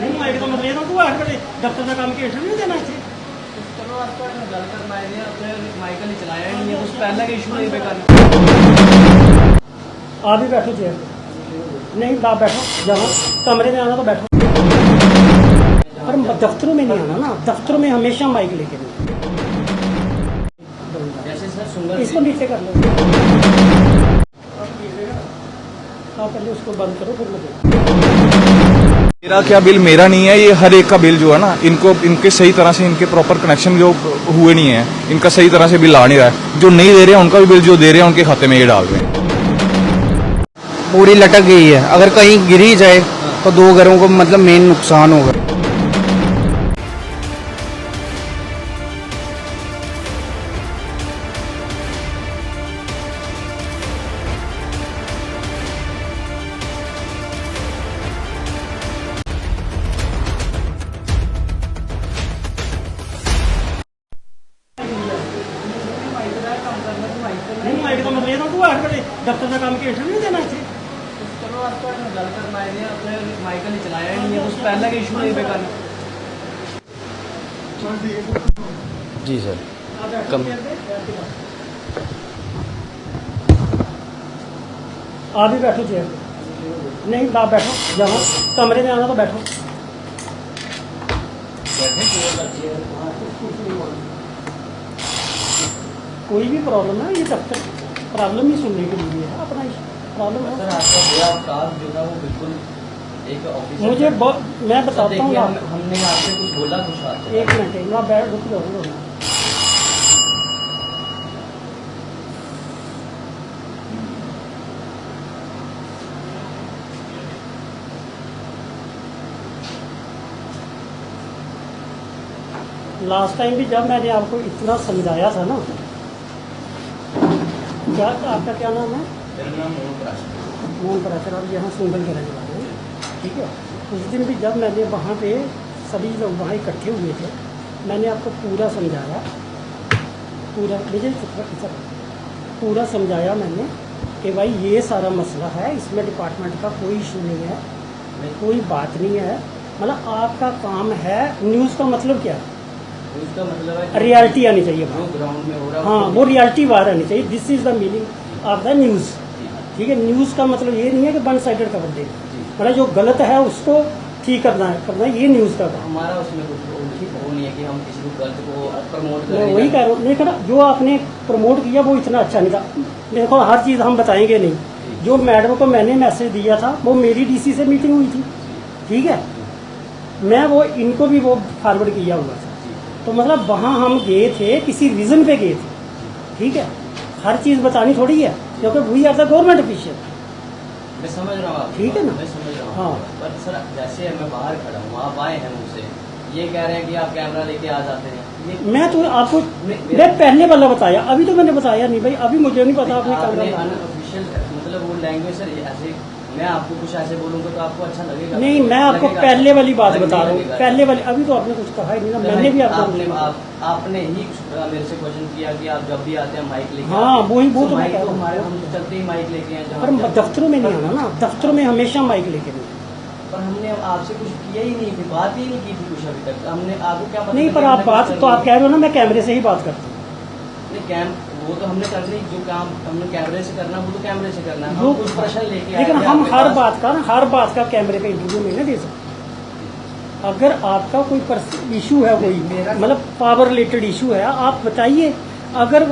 नहीं आएगा तो मतलब ये तो तू आठ बजे दफ्तर का काम के इंटरव्यू देना चाहिए। चलो आपका गल करना है अपने माइकल ही चलाया ही नहीं है, कुछ पहले का इशू नहीं पे करना। आप भी बैठो चेयर पे। नहीं आप बैठो, जहाँ कमरे में आना तो बैठो, पर दफ्तरों में नहीं आना ना। दफ्तरों में हमेशा माइक लेके नहीं। जैसे सर सुंदर इसको नीचे कर लो। आप पहले उसको बंद करो फिर मुझे। मेरा क्या बिल मेरा नहीं है, ये हर एक का बिल जो है ना, इनके सही तरह से इनके प्रॉपर कनेक्शन जो हुए नहीं है, इनका सही तरह से बिल आ नहीं रहा है। जो नहीं दे रहे हैं उनका भी बिल जो दे रहे हैं उनके खाते में ये डाल रहे हैं। पूरी लटक गई है, अगर कहीं गिरी जाए तो 2 घरों को मतलब मेन नुकसान होगा। नहीं आएगा तो मतलब ये तो तू आठ बजे दफ्तर का काम के इंटरव्यू देना चाहिए। चलो आपका गल करना है अपने माइकल ही चलाया ही नहीं है, कुछ पहले का इशू नहीं पे करना। जी सर। आप भी बैठो चेयर पे। नहीं आप बैठो, जहाँ कमरे में आना तो बैठो। कोई भी प्रॉब्लम है, ये दफ्तर प्रॉब्लम ही सुनने के लिए है, अपना प्रॉब्लम सर है। आपका बुरा अवतार जो था वो बिल्कुल एक ऑफिसर मुझे मैं बताता हूँ देखिए, आप। हमने आपसे कुछ बोला कुछ आपसे। एक मिनट ना बैठ रुक जाओ। लास्ट टाइम भी जब मैंने आपको इतना समझाया था ना, क्या आपका क्या नाम है? मेरा नाम मोहन प्राशर। मोहन पराशर, और यहाँ सुंदर के रहने वाले हैं, ठीक है। उस दिन भी जब मैंने वहाँ पे सभी लोग वहाँ इकट्ठे हुए थे, मैंने आपको पूरा समझाया, पूरा पूरा समझाया मैंने कि भाई ये सारा मसला है, इसमें डिपार्टमेंट का कोई इशू नहीं है, कोई बात नहीं है। मतलब आपका काम है, न्यूज़ का मतलब क्या है? उसका मतलब है रियलिटी आनी चाहिए जो ग्राउंड में हो रहा है हाँ, उसको वो रियलिटी बाहर आनी चाहिए। This is the meaning of the news, ठीक है। न्यूज़ का मतलब ये नहीं है कि वन साइडेड खबर देना, मतलब जो गलत है उसको ठीक करना है ये न्यूज़ का काम। हमारा उसमें कुछ वो नहीं है कि हम किसी को गलत को प्रमोट मैं करें। वही कह रहा हूँ, नहीं करा जो आपने प्रमोट किया वो इतना अच्छा नहीं था। देखो हर चीज़ हम बताएंगे नहीं। जो मैडम को मैंने मैसेज दिया था वो मेरी डीसी से मीटिंग हुई थी, ठीक है। मैं वो इनको भी वो फॉरवर्ड किया हुआ था। तो मतलब वहाँ हम गए थे, किसी रीज़न पे गए थे, ठीक है। हर चीज़ बतानी थोड़ी है, क्योंकि we are the government official. मैं समझ रहा हूँ आपकी ठीक है बात, ना? मैं समझ रहा हूँ। हाँ। पर सर जैसे मैं बाहर खड़ा हूँ, आप आए हैं मुझसे, ये कह रहे हैं कि आप कैमरा लेके आ जाते हैं। मैं तो आपको मैं पहले वाला बताया, अभी तो मैंने बताया नहीं भाई, अभी मुझे नहीं पता आपने कैमरा। अनऑफिशियल मतलब वो लैंग्वेज सर ऐसे मैं आपको कुछ ऐसे बोलूंगा तो आपको अच्छा लगेगा? नहीं, मैं आपको पहले वाली बात बता रहा हूँ, पहले वाली। अभी तो आपने कुछ कहा ही नहीं ना, मैंने भी आपको आपने ही मेरे से क्वेश्चन किया कि आप जब भी आते हैं माइक लेके। हाँ वही वो तो मैं माइक कह तो रहा हूँ। हमारे हम तो चलते ही माइक लेके हैं पर दफ्तरों में नहीं आना ना, दफ्तरों में हमेशा माइक लेके नहीं। पर हमने आपसे कुछ किया ही नहीं थी, बात ही नहीं की थी कुछ अभी तक। हमने आपको क्या पता नहीं, पर आप बात तो आप कह रहे हो ना, मैं कैमरे से ही बात करता हूँ। वो तो हमने करनी, जो काम हमने कैमरे से करना वो तो कैमरे से करना है। जो हम कुछ प्रश्न लेके आए लेकिन थे हम आपके हर पास। बात का कैमरे पे इंटरव्यू नहीं ना दे सकते। अगर आपका कोई इशू है, कोई मतलब पावर रिलेटेड इशू है, आप बताइए। अगर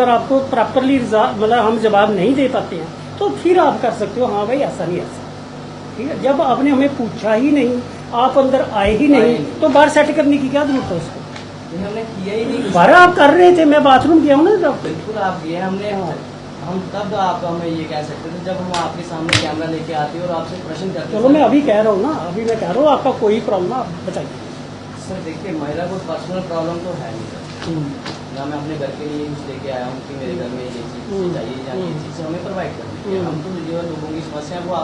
आपको प्रॉपरली मतलब हम जवाब नहीं दे पाते हैं तो फिर आप कर सकते हो, हाँ भाई ऐसा नहीं ऐसा, ठीक है। जब आपने हमें पूछा ही नहीं, आप अंदर आए ही नहीं, तो बाहर सेट करने की क्या जरूरत है उसको? हमने किया ही नहीं। बाहर आप कर रहे थे, मैं बाथरूम गया हूँ ना जब। बिल्कुल आप गए, हमने हम तब आप हमें ये कह सकते थे जब हम आपके सामने कैमरा लेके आते और आपसे प्रश्न करते। चलो मैं अभी कह रहा हूँ ना, अभी मैं कह रहा हूँ आपका कोई प्रॉब्लम आप बताइए। सर देखिए, मेरा कोई पर्सनल प्रॉब्लम तो है नहीं सर, ना मैं अपने घर के लिए कुछ लेके आया हूँ कि मेरे घर में ये चीज़ चाहिए या ये चीज़ हमें प्रोवाइड करनी है। हम तो जो लोगों की समस्या है वो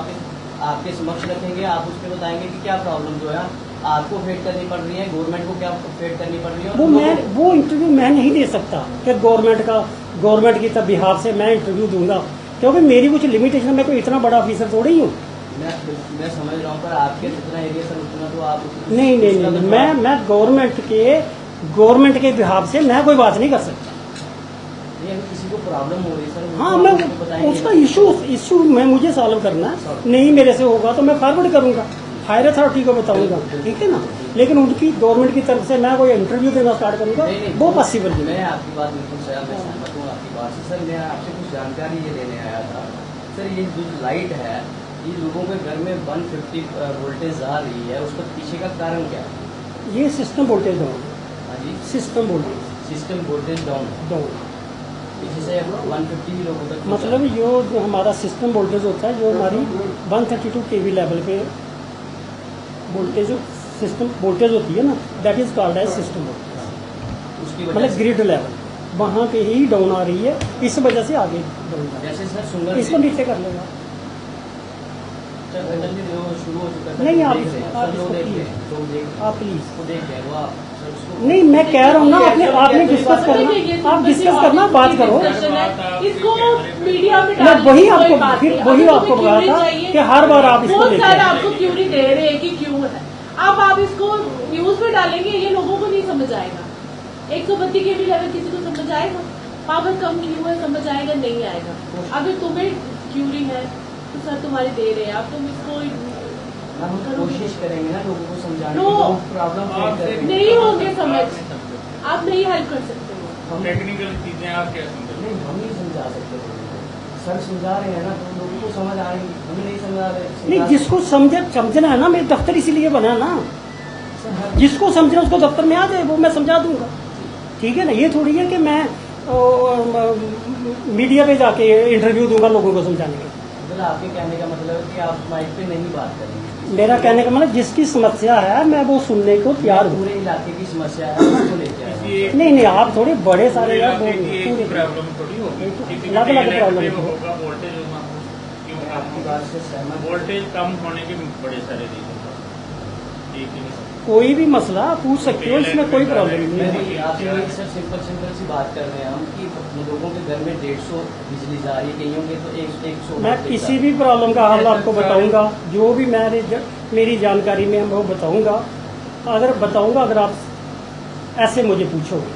आपके समक्ष रखेंगे, आप उस पर बताएंगे कि क्या प्रॉब्लम जो है आपको फेट करनी पड़ रही है, गवर्नमेंट को क्या फेट करनी पड़ रही है। वो इंटरव्यू मैं नहीं दे सकता कि गवर्नमेंट की तब बिहार से मैं इंटरव्यू दूंगा, क्योंकि मेरी कुछ लिमिटेशन, मैं कोई इतना बड़ा ऑफिसर थोड़ी हूँ मैं समझ रहा हूँ, पर आपके जितना एरिया सर उतना तो आप नहीं नहीं नहीं नहीं, मैं गवर्नमेंट के बिहाफ से मैं कोई बात नहीं कर सकता। ये अगर किसी को प्रॉब्लम हो रही है सर, हाँ, उनको मैं आप बताएंगे उसका ना। इशू मैं मुझे सॉल्व करना है, नहीं मेरे से होगा तो मैं फॉरवर्ड करूंगा, हायर अथॉरिटी को बताऊंगा, ठीक है ना। लेकिन उनकी गवर्नमेंट की तरफ से मैं कोई इंटरव्यू देना स्टार्ट करूंगा, नहीं, नहीं, वो पॉसिबल नहीं मैं है। आपकी बात बिल्कुल सहमत हूँ आपकी बात से। सर मैं आपसे कुछ जानकारी ये लेने आया था। सर ये जो लाइट है, ये लोगों के घर में 150 वोल्टेज आ रही है, उसका पीछे का कारण क्या है? ये सिस्टम वोल्टेज डाउन, हाँ जी, system voltage system voltage down है, डाउन जिससे 150 ही लोगों तक मतलब जो हमारा सिस्टम वोल्टेज होता है, जो हमारी 132 kV लेवल पे वोल्टेज सिस्टम वोल्टेज होती है ना, that is called as system voltage, उसकी वजह मतलब से ग्रिड लेवल वहाँ पे ही डाउन आ रही है, इस वजह से आगे डाउन आ रही जैसे सर है। सुंदर इसको नीचे कर लेगा। सर अंदर जी वो शुरू हो चुका है। नहीं, लोग आप देख रहे हैं, आप सर लोग इसको देख रहे प्लीज हैं, लोग देख रहे हैं, आप प्लीज उसको देख रहे हैं वो आप सर उसको नहीं, मैं कह रहा हूँ ना, आपने डिस्कस करना, आप डिस्कस करना, बात करो। इसको मीडिया में मैं वही डालने की कोई आपको बात फिर नहीं। वही अगर आपको तुम्हें बताया क्यूरी था चाहिए, कि हर बार आप इसको बहुत लेके सारे आए। आपको क्यूरी दे रहे हैं कि क्यों है। अब आप इसको न्यूज में डालेंगे, ये लोगों को नहीं समझ आएगा। 132 kV लेवल किसी को समझ आएगा? पावर कम क्यों है समझ आएगा? नहीं आएगा। अगर तुम्हें क्यूरी है तो सर तुम्हारी दे रहे हैं, आप तुम इसको हम कोशिश करेंगे ना लोगों को समझाने नो। की, लोग प्रॉब्लम फेस कर रहे हैं। नहीं होंगे समझ, आप नहीं हेल्प कर सकते हो। हम टेक्निकल चीजें आप क्या समझ नहीं, हम नहीं समझा सकते लोगों को। सर समझा रहे हैं ना, तो लोगों को समझ आ रही है, हमें नहीं समझा रहे। नहीं, जिसको समझना है ना, मेरे दफ्तर इसीलिए बना ना, सर हर जिसको समझना उसको दफ्तर में आ जाए, वो मैं समझा दूंगा, ठीक है ना। ये थोड़ी है कि मैं मीडिया पे जाके इंटरव्यू दूंगा लोगों को समझाने के। मतलब आपके कहने का मतलब है कि आप माइक पे नहीं बात करेंगे। मेरा कहने का मतलब जिसकी समस्या है मैं वो सुनने को तैयार हूँ। पूरे इलाके की समस्या है, उसको लेके आए हैं। नहीं नहीं, आप थोड़े बड़े सारे यार, वो एक पूरे प्रॉब्लम थोड़ी होगी, किसी भी अलग-अलग इलेक्ट्रिक प्रॉब्लम में होगी। होगा वोल्टेज होगा, क्यों आपकी आपको बात से सहमत हूँ। वोल्टेज कम होने के बड़े सारे रीजन एक ही नहीं कोई भी मसला पूछ सकते हो, इसमें कोई प्रॉब्लम नहीं मैं है। भी आपसे यही सर सिंपल सी बात कर रहे हैं हम कि लोगों के घर में 150 बिजली जा रही है, कईयों के तो 100। मैं किसी भी प्रॉब्लम का हल आपको बताऊंगा, जो भी मेरी जानकारी में मैं वो बताऊंगा। अगर आप ऐसे मुझे पूछोगे,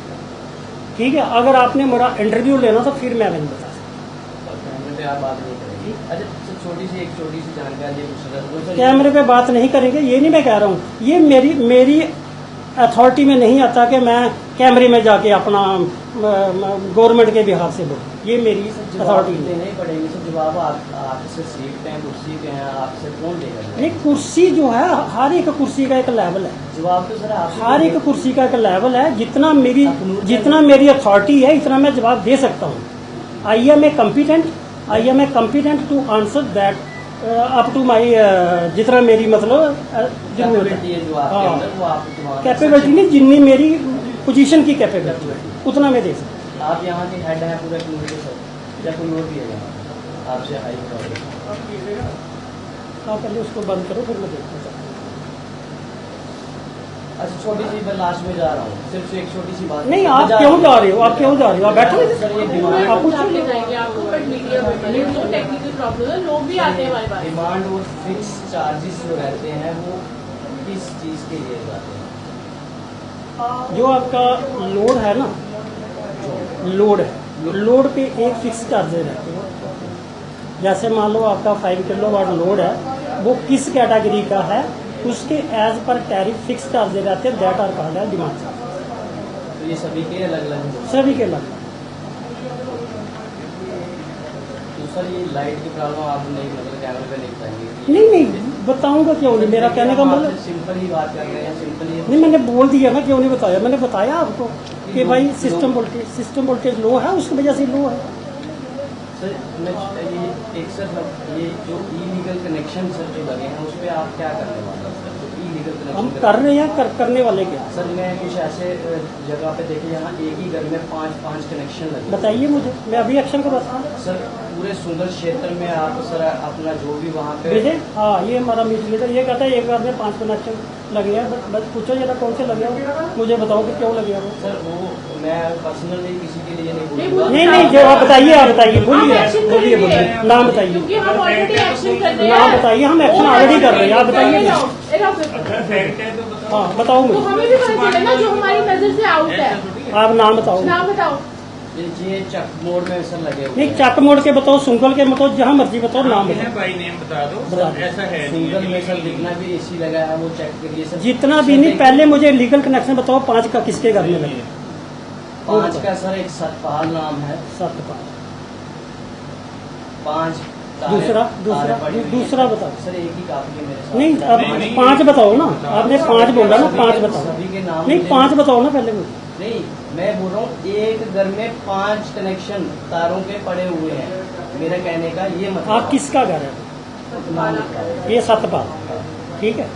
ठीक है। अगर आपने मेरा इंटरव्यू लेना तो फिर मैं नहीं बता सकता। कैमरे पे आप बात नहीं करेंगे। अच्छा सर, एक छोटी सी जानकारी ये पूछ रहा था सर। कैमरे पे बात नहीं करेंगे, ये नहीं मैं कह रहा हूँ। ये मेरी अथॉरिटी में नहीं आता कि मैं कैमरे में जाके अपना गवर्नमेंट के बिहाफ से बोलूँ, ये मेरी जवाब अथॉरिटी नहीं। देने ही पड़ेंगे सर। जवाब आपसे सीट पे हैं, कुर्सी पे हैं, आपसे कौन देगा? नहीं, कुर्सी जो है, हर एक कुर्सी का एक लेवल है। जवाब तो सर आप हर एक कुर्सी का एक लेवल है। जितना मेरी अथॉरिटी है, इतना मैं जवाब दे सकता हूँ। I am a competent to answer that up to my जितना मेरी मतलब जरूरत कैपेबिलिटी है जो आपके हाँ, अंदर, वो आप कैपेबिलिटी नहीं, जितनी मेरी पोजीशन की कैपेबिलिटी है उतना मैं दे सकता हूँ। आप यहाँ के हेड हैं पूरे टूर के सर, या कोई और भी है यहाँ आपसे हाई प्रॉब्लम? आप पहले उसको बंद करो, फिर मैं देखना चाहता हूँ। अच्छा छोटी सी, मैं लास्ट में जा रहा हूँ, सिर्फ एक छोटी सी बात। नहीं, आप क्यों जा रहे हो? आप बैठो इधर। सर ये आप डिमांड पूछो। आप ले जाएंगे आपको, बट मीडिया में जो टेक्निकल प्रॉब्लम है, लोग भी आते हैं हमारे पास। डिमांड और फिक्स चार्जेस जो रहते हैं वो किस चीज़ के लिए जाते हैं? जो आपका लोड है ना, लोड पे एक फिक्स चार्जेस रहते हैं। जैसे मान लो आपका 5 किलोवाट लोड है, वो किस कैटेगरी का है, उसके as per tariff fix charges रहते हैं, that are called as demand charge. तो ये सभी के अलग अलग हैं। सभी के अलग। तो सर ये लाइट की प्रॉब्लम आप नहीं मतलब कैमरे पे नहीं पाएंगे? नहीं, बताऊंगा क्यों नहीं। मेरा कहने का मतलब सिंपल ही बात कर रहे हैं, सिंपल ही। नहीं, मैंने बोल दिया ना, क्यों नहीं बताया। मैंने बताया आपको कि भाई सिस्टम वोल्टेज लो है, उसकी वजह से लो है। सर मैं ये एक सर ये जो इलीगल कनेक्शन सर जो लगे हैं उस पर आप क्या करने वाले हैं सर? जो इलीगल हम कर रहे हैं, करने वाले क्या? सर मैं कुछ ऐसे जगह पे देखे यहाँ एक ही घर में 5 कनेक्शन लगे। बताइए मुझे, मैं अभी एक्शन करवाता हूँ। सर पूरे सुंदर क्षेत्र में आप सर अपना जो भी वहाँ पे भेजे। हाँ, ये हमारा मीटर लीडर ये कहता है एक घर में 5 कनेक्शन लगे हैं। बस पूछो जरा कौन से लगे हो, मुझे बताओ कि क्यों लगे हो। सर वो मैं पर्सनली किसी के लिए नहीं नहीं, बोलूँगा। नहीं, जो आप बताइए, आप बताइए, बोलिए हम action बोलिए करेंगे। बोलिए, नाम बताइए, क्योंकि हम ऑलरेडी एक्शन कर रहे हैं। नाम बताइए, हम एक्शन ऑलरेडी कर रहे हैं, आप बताइए। अगर फैक्ट है तो बताओ। हाँ बताओ तो मुझे, हमें भी पता चले ना जो हमारी नजर से आउट है। आप नाम बताओ। नाम बताओ। ये चक मोड़ में सर लगे हुए नहीं, हैं। चक मोड़ के बताओ, सुंगल के बताओ, जहाँ मर्जी बताओ, नाम बताओ। बाई नेम बता दो। बता दो। ऐसा है नहीं सिंगल में सर है। जितना भी एसी लगा है वो चेक करिए सर। जितना भी नहीं, पहले मुझे लीगल कनेक्शन बताओ, 5 का किसके घर में लगे? 5 का सर एक सतपाल नाम है। 7 5। 5 दूसरा बताओ। सर एक ही काफी है मेरे साथ। नहीं, अब नहीं, 5 बताओ ना, आपने 5 बोला ना, 5 बताओ। सभी के नाम नहीं, मुझे- 5 बताओ ना पहले मुझे। नहीं मैं बोल रहा हूँ एक घर में 5 कनेक्शन तारों के पड़े हुए हैं। मेरा कहने का ये मतलब आप किसका घर है? नाम लिखा है। ये 7 5, ठीक है।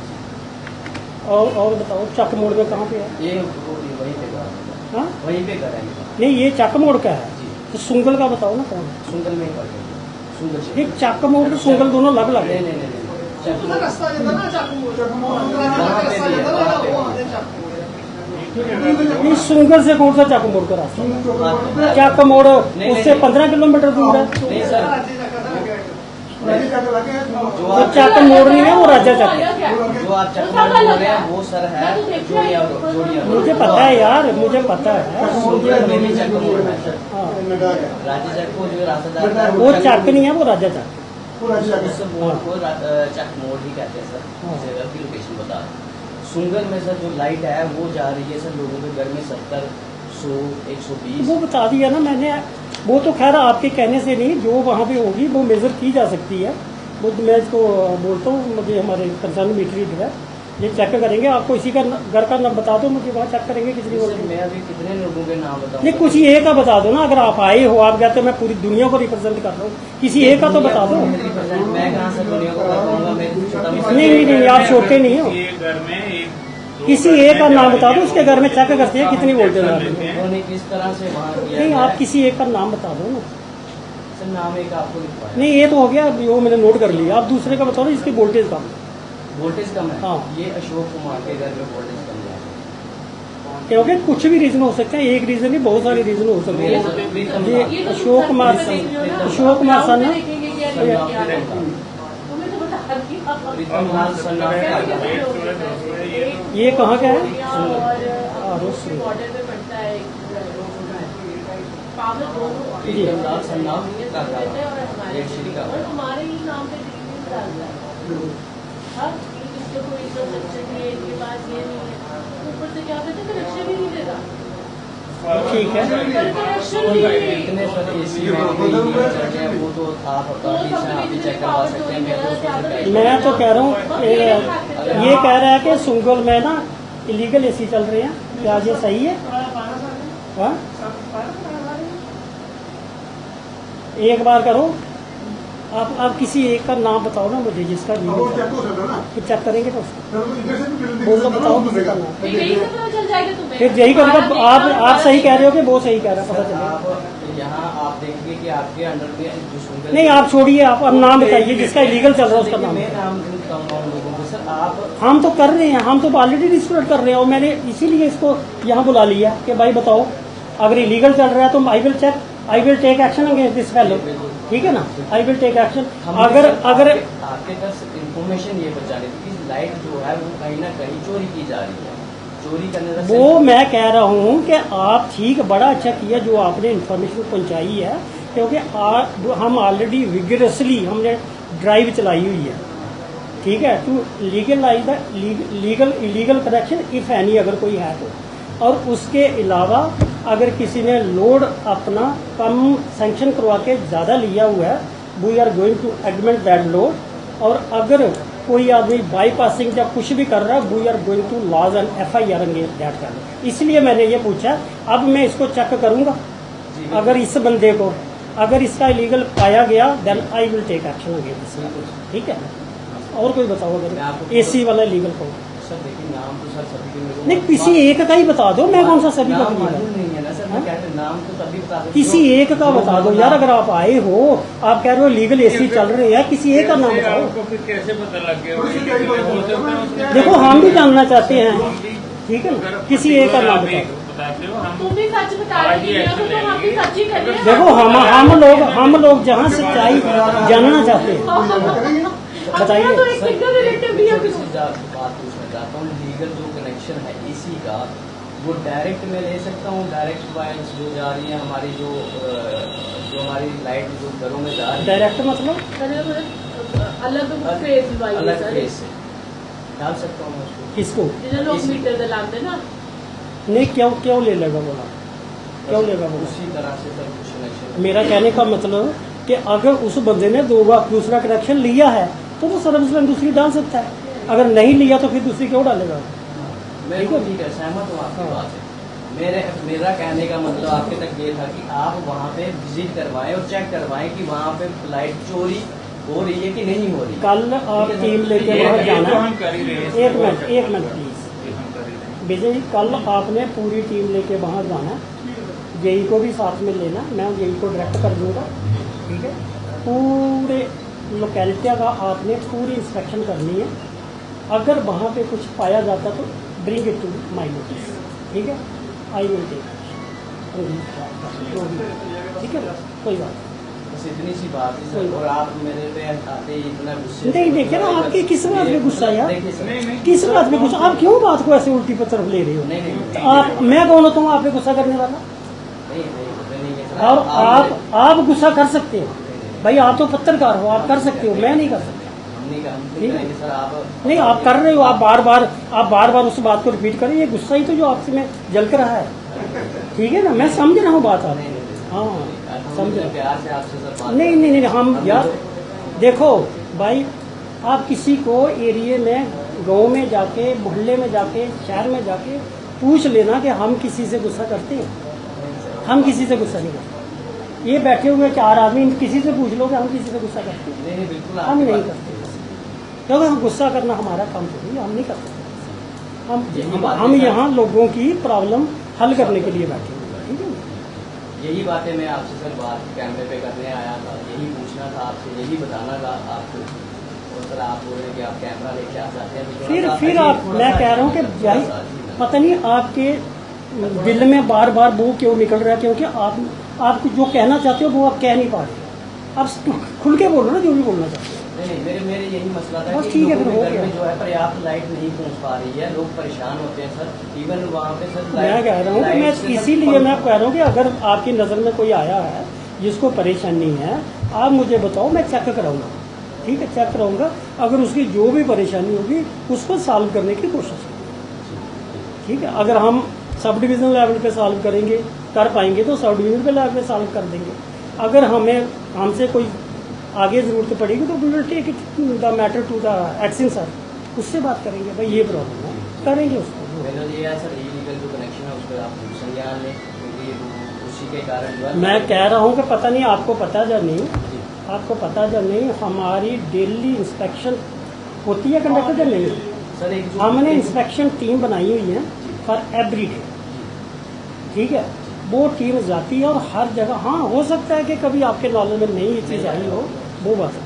और बताओ, चक मोड़ में कहाँ पे है? ये वहीं पे घर है। हाँ, वहीं पे घर है इनका। नहीं, ये चक मोड़ का है। जी तो सुंगल का बताओ ना कौन है? सुंदर में ही पड़ गए सुंदर से ये चक मोड़ और सुंगल दोनों अलग अलग नहीं है। नहीं नहीं नहीं चक मोड़। रास्ता जो था ना चाकू वहाँ पे भी है, वहाँ पे भी है। नहीं, सुंगल से कौन सा चक मोड़ का रास्ता? चक मोड़ उससे 15 किलोमीटर दूर है। नहीं सर जो वो आप चक मोड़ नहीं है, वो राजा चक है। जो आप चक मोड़ बोल रहे हैं वो सर है जोड़िया जोड़िया। मुझे पता है यार, मुझे पता है। सुंदर में भी चक मोड़ है सर। हाँ, राजा चक को जो रास्ता जाता है वो चक नहीं है, वो राजा चक। उस मोड़ को चक मोड़ ही कहते हैं सर। हाँ। जगह की लोकेशन बता रहे हैं। सुंदर में सर जो लाइट है वो जा रही है सर लोगों के घर में 70 100 120। वो बता दिया ना मैंने। वो तो खैर आपके कहने से नहीं, जो वहाँ पे होगी वो मेजर की जा सकती है। वो मैं इसको बोलता हूँ, मुझे हमारे कंसर्न मीटर रीडर है, ये चेक करेंगे। आपको इसी का घर का नाम बता दो मुझे, वहाँ चेक करेंगे कितनी सर होगी। मैं अभी कितने लोगों के नाम बताऊं? नहीं, कुछ एक का बता दो ना। अगर आप आए हो, आप कहते हो मैं पूरी दुनिया को रिप्रेजेंट कर रहा हूँ, किसी एक का तो बता दो। मैं कहाँ से दुनिया को बताऊंगा? मैं छोटा भी नहीं, आप छोटे नहीं हो। एक घर में एक किसी एक का नाम बता दो, उसके घर में चेक करते हैं कितनी वोल्टेज आ रही है। उन्होंने किस तरह से वहाँ किया नहीं, है? आप किसी एक का नाम बता दो ना। सर नाम एक आपको लिखवाया। नहीं, ये तो हो गया, वो मैंने नोट कर लिया। आप दूसरे का बताओ ना, इसकी वोल्टेज कम है। वोल्टेज कम है। हाँ। ये अशोक कुमार के घर में वोल्टेज कम है। क्योंकि कुछ भी रीजन हो सकते हैं, एक रीजन नहीं, बहुत सारे रीजन हो सकते मेरे हैं। से प्रीतम ये था। अशोक कुमार अशोक कुमार सन है। देखेंगे क्या सन्नाम क्या है। प्रीतम था। तुम्हें तो बता रही हूँ। प्रीतम लाल सन्नाम था। ये कहाँ का है? और रोज बॉर्डर पे पड़ता है पावर दोनों प्रीतम लाल सन्नाम का था। और हमारे रेड सिटी का। और हमारे ही नाम पे डिग्री डालता है। हाँ, इसको कोई इंफ्रास्ट्रक्चर नहीं है, इनके पास ये नहीं है, ऊपर से क्या कहते हैं कनेक्शन ही नहीं देता। ठीक है। कनेक्शन ही नहीं। इतने सर एसी में चढ़ते हैं वो तो आप अथॉरिटी से आप ही चेक करवा सकते हैं। मैं तो उसमें से मैं तो कह रहा हूँ, ये कह रहा है कि सुंगल में ना इलीगल एसी चल रहे हैं, क्या ये सही है? हाँ? एक बार करो, आप किसी एक का नाम बताओ ना मुझे, जिसका फिर चेक करेंगे तो उसको बोल दो, बताओ किसी का नाम। यही से पता चल जाएगा तुम्हें। फिर यही करूँगा। आप सही कह रहे हो कि वो सही कह रहा है, पता सर चलेगा। आप यहाँ आप देखेंगे कि आपके अंडर में जो सुंदर नहीं, आप छोड़िए, आप अब नाम बताइए जिसका इलीगल चल रहा है, उसका नाम। मैं नाम नहीं बताऊंगा उन लोगों को। सर आप हम तो कर रहे हैं, हम तो ऑलरेडी डिस्प्यूट कर रहे हैं, और मैंने इसीलिए इसको यहाँ बुला लिया कि भाई बताओ, अगर इलीगल चल रहा है तो I will check, I will take action against this fellow. ठीक है ना, आई विल टेक एक्शन। अगर आपके पास इंफॉर्मेशन ये बचा रही थी कि लाइट जो है वो कहीं ना कहीं चोरी की जा रही है। चोरी करने का वो मैं कह रहा हूँ कि आप ठीक, बड़ा अच्छा किया जो आपने इन्फॉर्मेशन पहुँचाई है, क्योंकि हम ऑलरेडी विगरसली हमने ड्राइव चलाई हुई है। ठीक है, to legalise the legal illegal connection if any, अगर कोई है तो। और उसके अलावा अगर किसी ने लोड अपना कम सैंक्शन करवा के ज़्यादा लिया हुआ है, we are going to adamant that load. और अगर कोई आदमी बाईपासिंग या कुछ भी कर रहा है, we are going to lodge and FIR against that fellow. इसलिए मैंने ये पूछा। अब मैं इसको चेक करूँगा, अगर इस बंदे को अगर इसका इलीगल पाया गया then I will take action against. ठीक है, और कोई बताओ अगर AC वाला इलीगल को। सर देखिए नाम तो सर सभी के मेरे को नहीं, किसी एक का ही बता दो, मैं कौन सा सभी का नाम दूंगा? मालूम नहीं है ना सर, मैं कह रहा हूं, नाम तो तभी बता दो किसी एक का बता दो यार। अगर आप आए हो, आप कह रहे हो लीगल एसी चल रहे हैं, किसी एक का नाम बताओ। आपको फिर कैसे पता लग गया? हो सकता है उसमें- देखो हम भी जानना चाहते हैं, ठीक है ना, किसी एक का नाम बताओ। बताते हो हम तुम भी सच बता रहे हो तो हम भी सच ही कर रहे हैं। देखो हम लोग जहाँ सच्चाई जानना चाहते हैं, बताइए। अपना तो एक सिंगल रिलेटिव भी है किसी बात पूछना चाहता हूँ, लीगल जो कनेक्शन है इसी का, वो डायरेक्ट मैं ले सकता हूँ? डायरेक्ट वायर्स जो जा रही है हमारी, जो हमारी लाइट जो घरों में जा रही है, डायरेक्ट मतलब अलग फेज वाली अलग सर, फेस से डाल सकता हूँ मैं उसको? किसको? जिन्हें लोग मीटर दलाते ना, नहीं, क्यों ले लेगा बोला? क्यों लेगा बोला? उसी तरह से सर कुछ कनेक्शन मेरा कहने का मतलब कि अगर उस बंदे ने 2 बार दूसरा कनेक्शन लिया है तो वो सर्विस लाइन दूसरी डाल सकता है। अगर नहीं लिया तो फिर दूसरी क्यों डालेगा? मेरे को ठीक है, सहमत हूँ आपकी बात से। मेरा कहने का मतलब आपके तक ये था कि आप वहाँ पे विजिट करवाएं और चेक करवाएं कि वहाँ पे लाइट चोरी हो रही है कि नहीं हो रही। कल आप टीम लेके वहाँ ये जाना तो है। हम कर ही रहे हैं। एक मिनट प्लीज ये हम कर ही रहे हैं। विजय जी, कल आपने पूरी टीम लेके वहाँ जाना, जेई को भी साथ में लेना, मैं जेई को डायरेक्ट कर दूंगा, ठीक है। पूरे लोकेलिटी का आपने पूरी इंस्पेक्शन करनी है। अगर वहाँ पे कुछ पाया जाता तो bring it to my notice, ठीक है। आई विल टेक, ठीक है, कोई बात बस इतनी सी बात है सर, और आप मेरे पे आते ही इतना गुस्से नहीं। देखिए ना, आपकी किस बात में गुस्सा यार? देखिए सर, नहीं, किस बात में गुस्सा? आप क्यों बात को ऐसे उल्टी पर तरफ ले रहे हो? नहीं, नहीं, तो आप, मैं कौन होता हूँ आप पे गुस्सा करने वाला? नहीं है सर, और आप गुस्सा कर सकते हो भाई, आप तो पत्रकार हो, आप कर सकते हो, मैं नहीं कर सकता। हम नहीं ठीक है। करेंगे सर, आप नहीं, आप कर रहे हो, आप बार बार उस बात को रिपीट करें, ये गुस्सा ही तो जो आपसे में जल कर रहा है, ठीक है ना। मैं समझ रहा हूँ बात आप, हाँ समझ रहा हूँ। प्यार से आपसे सर बात नहीं, हम यार देखो भाई, आप किसी को एरिया में, गांव में जाके, मोहल्ले में जाके, शहर में जाके पूछ लेना कि हम किसी से गुस्सा करते हैं? हम किसी से गुस्सा नहीं करते। ये बैठे हुए 4 आदमी, किसी से पूछ लो कि हम किसी से गुस्सा करते हैं? नहीं, बिल्कुल हम नहीं करते, क्योंकि हम गुस्सा करना हमारा काम थोड़ी है, हम नहीं करते। हम यहाँ लोगों की प्रॉब्लम हल करने के लिए बैठे हुए हैं, ठीक है ना। यही बातें मैं आपसे सर बात कैमरे पे करने आया था, यही पूछना था आपसे, यही बताना था आपको। और सर आप बोल रहे हैं कि आप कैमरा लेके आ जाते हैं, तो थोड़ा सा फिर आप, थोड़ा मैं सा कह रहा हूँ कि भाई थोड़ा सा पता नहीं आपके दिल में बार वो क्यों निकल रहा है, क्योंकि आप जो कहना चाहते हो वो आप कह नहीं पा रहे। आप खुल के बोलो ना जो भी बोलना चाहते हो। नहीं, मेरे यही मसला था बस कि ठीक है, लोगों फिर हो के घर गया। में जो है पर्याप्त लाइट नहीं पहुंच पा रही है, लोग परेशान होते हैं सर। इवन वहाँ पे सर मैं कह रहा हूँ कि मैं इसीलिए मैं कह रहा हूँ कि अगर आपकी नज़र में कोई आया है जिसको परेशानी है, आप मुझे बताओ, मैं चेक कराऊंगा, ठीक है, चेक कराऊंगा। अगर उसकी जो भी परेशानी होगी उसको सॉल्व करने की कोशिश करेंगे, ठीक है। अगर हम सब डिवीजन लेवल पे सॉल्व करेंगे, कर पाएंगे तो सब डिवीजन पे लेवल पे सॉल्व कर देंगे। अगर हमसे कोई आगे ज़रूरत पड़ेगी तो we will take it the matter to the action sir, उससे बात करेंगे, भाई ये प्रॉब्लम है, करेंगे उसको। मेरा ये है सर, इलीगल जो कनेक्शन है उस पर आप संज्ञान लें, क्योंकि उसी के कारण जो है मैं कह रहा हूँ कि पता नहीं आपको पता या नहीं, आपको पता या नहीं, हमारी डेली इंस्पेक्शन होती है कंडक्टर या नहीं? सर एक जो हमने इंस्पेक्शन टीम बनाई हुई है फॉर एवरी डे, ठीक है। वो टीम जाती है और हर जगह, हाँ हो सकता है कि कभी आपके नॉलेज में नहीं ये चीज़ आई हो, वो बात है।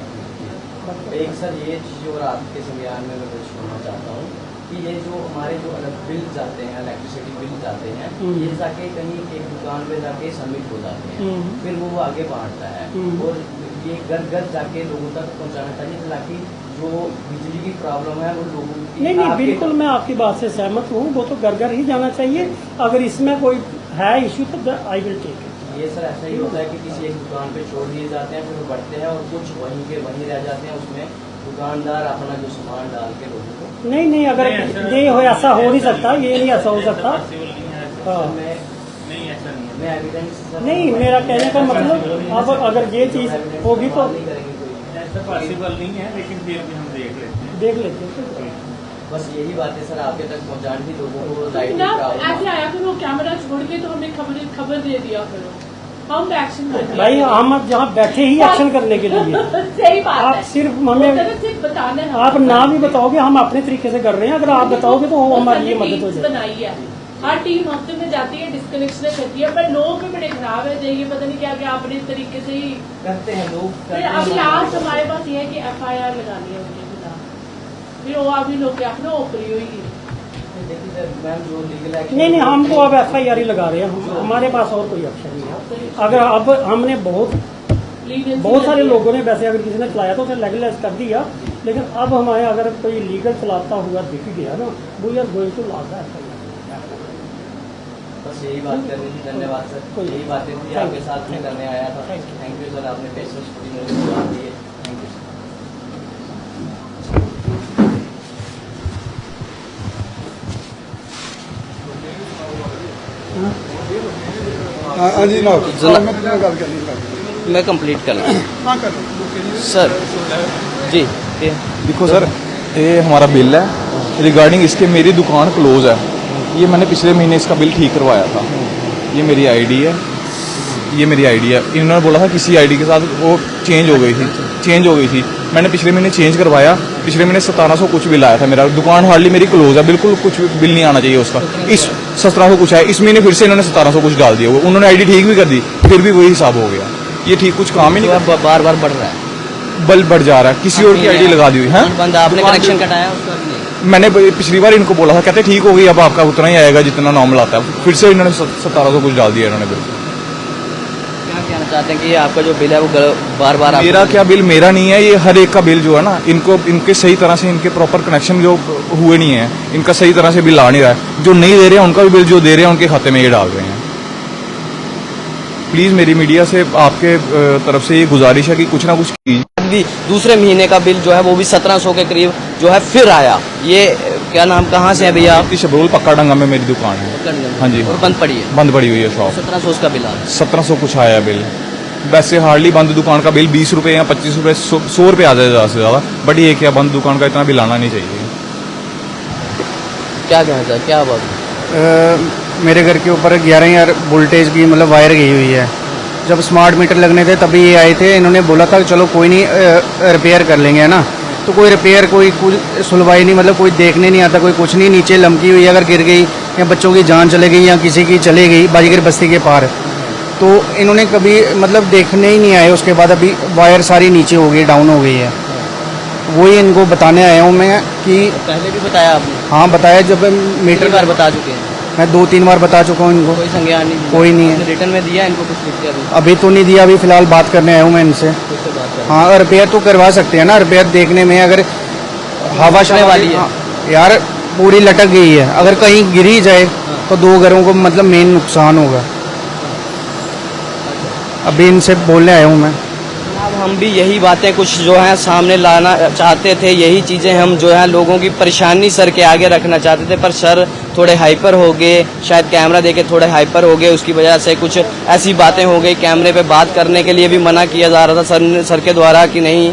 एक सर ये चीज़ और आपके संज्ञान में मैं कुछ कहना चाहता हूँ कि ये जो हमारे जो अलग बिल जाते हैं, इलेक्ट्रिसिटी बिल जाते हैं, ये जाके कहीं एक दुकान पे जाके सबमिट हो जाते हैं, फिर वो आगे बांटता है, और ये घर घर जाके लोगों तक पहुँचाना चाहिए ताकि जो बिजली की प्रॉब्लम है वो लोगों की नहीं, बिल्कुल मैं आपकी बात से सहमत हूँ, वो तो घर घर ही जाना चाहिए। अगर इसमें कोई है इशू तो आई विल टेक इट। ये सर ऐसा ही होता है कि किसी एक दुकान पे छोड़ दिए जाते हैं, फिर वो बढ़ते हैं और कुछ वहीं के वहीं रह जाते हैं, उसमें दुकानदार अपना जो सामान डाल के लोगों को नहीं, अगर नहीं हो, ऐसा हो नहीं सकता, ये नहीं ऐसा हो सकता। हाँ, नहीं ऐसा नहीं है। मैं एविडेंस नहीं, मेरा कहने का मतलब अब अगर ये चीज़ होगी तो नहीं करेंगे कोई, ऐसा पॉसिबल नहीं है, लेकिन फिर भी हम देख लेते हैं। देख लेते हैं। बस यही बात है सर, आपके तक पहुंचानी थी लोगों को तो लाइट ना की प्रॉब्लम। ऐसे आया फिर वो कैमरा छोड़ के तो हमें खबर दे दिया फिर हम एक्शन करेंगे भाई हम जहाँ बैठे ही एक्शन करने के लिए। सही बात आप है। सिर्फ वो हमें कहते हैं, सिर्फ बताना है। आप ना भी बताओगे, हम अपने तरीके से कर रहे हैं। अगर आप बताओगे तो हमारी ये मदद हो टीम्स जाएगी। बनाई है, हर टीम हफ्ते में जाती है, डिस्कनेक्शन करती है, पर लोग भी बड़े खराब है। ये पता नहीं क्या क्या अपने तरीके से ही करते हैं लोग फिर अब लास्ट हमारे पास ये है कि FIR लगानी है उनके खिलाफ। फिर वो अभी लोग क्या अपना ओपरी हुई देखिए मैम जो लीगल एक्शन नहीं हम तो अब FIR ही लगा रहे हैं। हमारे पास और कोई ऑप्शन नहीं है। अगर अब हमने बहुत सारे लोगों ने वैसे अगर किसी ने चलाया तो उसे लीगलाइज कर दिया, लेकिन अब हमारे अगर कोई लीगल चलाता हुआ दिख गया ना, we are going to lodge the FIR। बस यही बात करनी थी। धन्यवाद सर, यही बातें थी आपके साथ में करने आया था। थैंक यू सर, आपने पेशेंस पूरी मेरे को बात दी है। Thank you sir. हाँ जी ना मैं कंप्लीट कर लूँ हाँ कर सर जी। देखो सर, ये हमारा बिल है। रिगार्डिंग इसके मेरी दुकान क्लोज है। ये मैंने पिछले महीने इसका बिल ठीक करवाया था। ये मेरी आईडी है, ये मेरी आईडी है। इन्होंने बोला था किसी आईडी के साथ वो चेंज हो गई थी। मैंने पिछले महीने चेंज करवाया। पिछले महीने 1700 कुछ बिल आया था मेरा। दुकान हार्डली मेरी क्लोज है, बिल्कुल कुछ बिल नहीं आना चाहिए उसका। इस 1700 कुछ है, इस महीने फिर से इन्होंने 1700 कुछ डाल दिया। उन्होंने आईडी ठीक भी कर दी, फिर भी वही हिसाब हो गया। ये ठीक कुछ काम ही नहीं तो बार बार बढ़ रहा है, बल बढ़ जा रहा है। किसी और की आईडी लगा दी हुई है। बंद आपने कनेक्शन कटाया उसका भी नहीं। मैंने पिछली बार इनको बोला था, कहते ठीक हो गई, अब आपका उतना ही आएगा जितना नॉर्मल आता है। फिर से इन्होंने 1700 कुछ डाल दिया इन्होंने बिल। क्या कहना चाहते हैं कि आपका जो बिल है वो बार बार मेरा क्या बिल मेरा नहीं है, ये हर एक का बिल जो है ना, इनके सही तरह से इनके प्रॉपर कनेक्शन जो हुए नहीं है, इनका सही तरह से बिल आ नहीं रहा है। जो नहीं दे रहे हैं उनका भी बिल जो दे रहे हैं उनके खाते में ये डाल रहे हैं। प्लीज मेरी मीडिया से आपके तरफ से ये गुजारिश है कि कुछ ना कुछ कीजिए। भी दूसरे महीने का बिल जो है वो भी 1700 के करीब जो है फिर आया। ये क्या नाम कहाँ से है भैया आप? शबरूल पक्का डंगा में मेरी दुकान है। हाँ जी, और बंद पड़ी है, बंद पड़ी हुई है शॉप। 1700 उसका बिल आया। 1700 कुछ आया बिल। वैसे हार्डली बंद दुकान का बिल 20 रुपए या 25 रुपए 100 रुपए आ जाए ज़्यादा से ज़्यादा, बट ये क्या बंद दुकान का इतना बिल आना नहीं चाहिए। क्या कहना चाहते, क्या बात? मेरे घर के ऊपर 11,000 वोल्टेज की मतलब वायर गई हुई है। जब स्मार्ट मीटर लगने थे तभी ये आए थे। इन्होंने बोला था चलो कोई नहीं रिपेयर कर लेंगे, है ना। तो कोई रिपेयर कोई कुछ सुलवाई नहीं, मतलब कोई देखने नहीं आता, कोई कुछ नहीं। नीचे लमकी हुई अगर गिर गई या बच्चों की जान चले गई या किसी की चले गई बाजीगर बस्ती के पार, तो इन्होंने कभी मतलब देखने ही नहीं आए। उसके बाद अभी वायर सारी नीचे हो गई, डाउन हो गई है। वही इनको बताने आया हूँ मैं कि पहले भी बताया आपने? हाँ बताया, जब मीटर बार बता चुके हैं, मैं 2-3 बार बता चुका हूँ इनको। कोई संज्ञान नहीं, कोई नहीं है। रिटर्न में दिया इनको कुछ लिख के? अभी तो नहीं दिया, अभी फिलहाल बात करने आया हूँ मैं इनसे। हाँ रिपेयर तो करवा सकते हैं ना। रिपेयर देखने में अगर हवा चलने वाली है यार, पूरी लटक गई है। अगर कहीं गिर ही जाए तो 2 घरों को मतलब मेन नुकसान होगा। अभी इनसे बोलने आया हूँ मैं। अब हम भी यही बातें कुछ जो है सामने लाना चाहते थे, यही चीज़ें हम जो है लोगों की परेशानी सर के आगे रखना चाहते थे, पर सर थोड़े हाइपर हो गए, शायद कैमरा देके थोड़े हाइपर हो गए। उसकी वजह से कुछ ऐसी बातें हो गई, कैमरे पे बात करने के लिए भी मना किया जा रहा था सर के द्वारा कि नहीं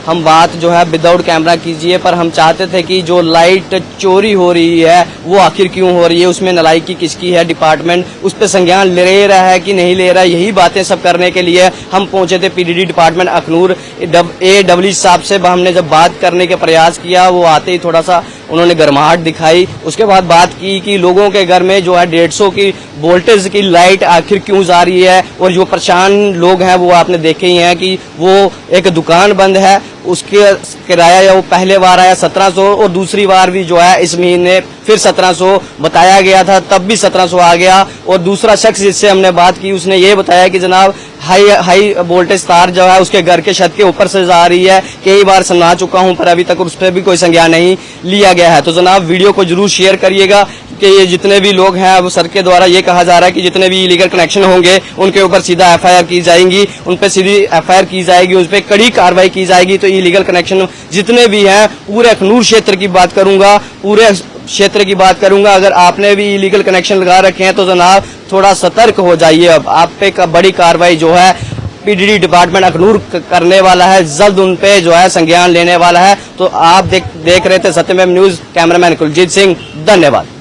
हम बात जो है विदाउट कैमरा कीजिए। पर हम चाहते थे कि जो लाइट चोरी हो रही है वो आखिर क्यों हो रही है, उसमें नलायकी किसकी है, डिपार्टमेंट उस पर संज्ञान ले रहा है कि नहीं ले रहा है। यही बातें सब करने के लिए हम पहुंचे थे पीडीडी डिपार्टमेंट अखनूर। AWE साहब से हमने जब बात करने का प्रयास किया, वो आते ही थोड़ा सा उन्होंने गर्माहट दिखाई। उसके बाद बात की कि लोगों के घर में जो है 150 की वोल्टेज की लाइट आखिर क्यों जा रही है, और जो परेशान लोग हैं वो आपने देखे ही हैं कि वो एक दुकान बंद है, उसके किराया या वो पहले बार आया 1700 और दूसरी बार भी जो है इस महीने फिर 1700 बताया गया था, तब भी 1700 आ गया। और दूसरा शख्स जिससे हमने बात की उसने ये बताया कि जनाब हाई वोल्टेज तार जो है उसके घर के छत के ऊपर से जा रही है। कई बार सुना चुका हूं पर अभी तक उस पर भी कोई संज्ञान नहीं लिया गया है। तो जनाब वीडियो को जरूर शेयर करिएगा कि ये जितने भी लोग हैं, अब सर के द्वारा ये कहा जा रहा है कि जितने भी इलीगल कनेक्शन होंगे उनके ऊपर सीधा FIR की जाएंगी, उन पर सीधी FIR की जाएगी, उस पर कड़ी कार्रवाई की जाएगी। तो इलीगल कनेक्शन जितने भी हैं, पूरे अखनूर क्षेत्र की बात करूंगा, पूरे क्षेत्र की बात करूंगा, अगर आपने भी इलीगल कनेक्शन लगा रखे हैं तो जनाब थोड़ा सतर्क हो जाइए। अब आप पे बड़ी कार्रवाई जो है पीडीडी डिपार्टमेंट अखनूर करने वाला है, जल्द उन पे जो है संज्ञान लेने वाला है। तो आप देख रहे थे सत्यमेव न्यूज, कैमरामैन कुलजीत सिंह, धन्यवाद।